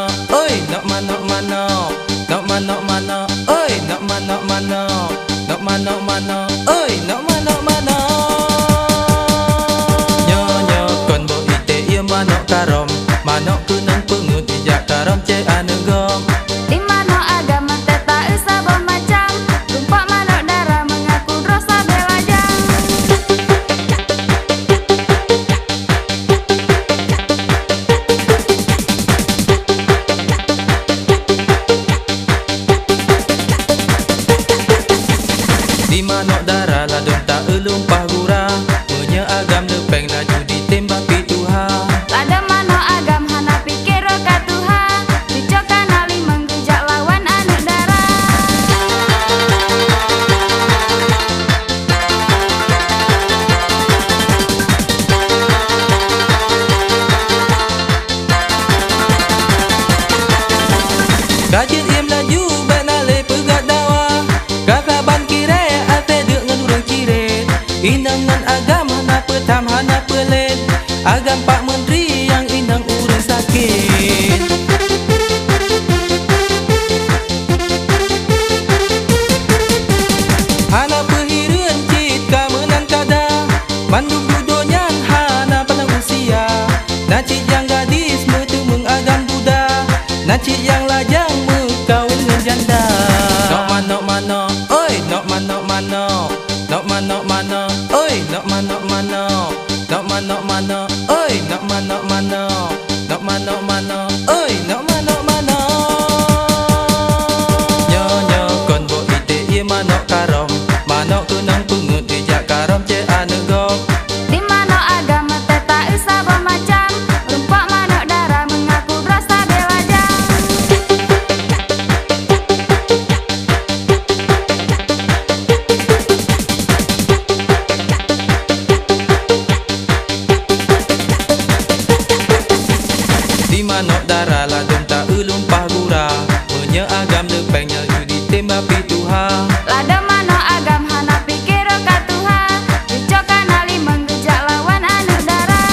mana, ơi nọ mà nọ mà nọ, nọ mà nọ mà nọ, ơi nọ mà nọ mà nọ, nọ mà nọ mà nọ, ơi nọ mà nọ mà nọ. Nyo nyo kon bo ite ia manok karom, manok ku nang pungut ijak karom ce anu gom. Di manok agama teta sabon macam, tumpak manok darah mengaku rasa belajang. Di manok darah ladung tak lumpah gurah, punya agam lepeng laju ditembak pituha. Lada manok agam hana pikir ka Tuhan, dicokan ali menggejak lawan anak darah. Kajian im laju benale pegat dawa, kakaban kire ate dek ngelurang kire. Inang ngan agam hana petam hana pelet, agam Pak Menteri yang inang urang sakit. Hana pehiruan cit kamenan kada, mandung budonyan hana pandang usia. Nacit yang gadis metu mengagam Buddha, nacit yang lajang kawin dengan janda. Nok manok manok, oi nok manok manok, nok manok manok, oi nok manok manok, nok manok manok, oi nok manok manok, nok manok manok, oi nok manok manok. Nyo nyo kon bo ite ia manok karom, manok ku nang pungut dijak karom ce anu gom. Di manok agama teta sabon macam, tumpak manok darah mengaku rasa belajang. Di manok darah ladung tak lumpah gurah, punya agam lepeng laju ditembak pituha. Lada manok agam hana pikir ka Tuhan, dicokan ali menggejak lawan anak darah.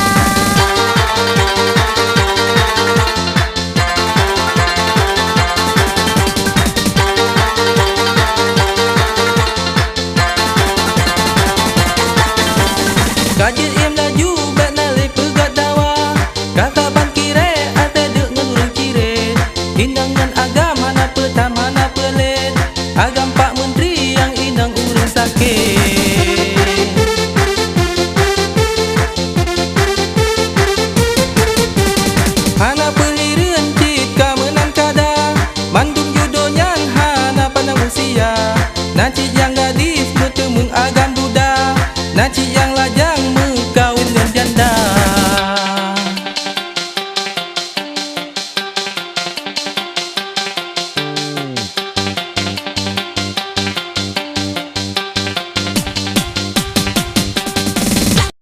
Kajian im laju benale pegat dawa, kakaban kire ate dek ngelurang kire. Inang ngan agam hana petam hana pelet, agam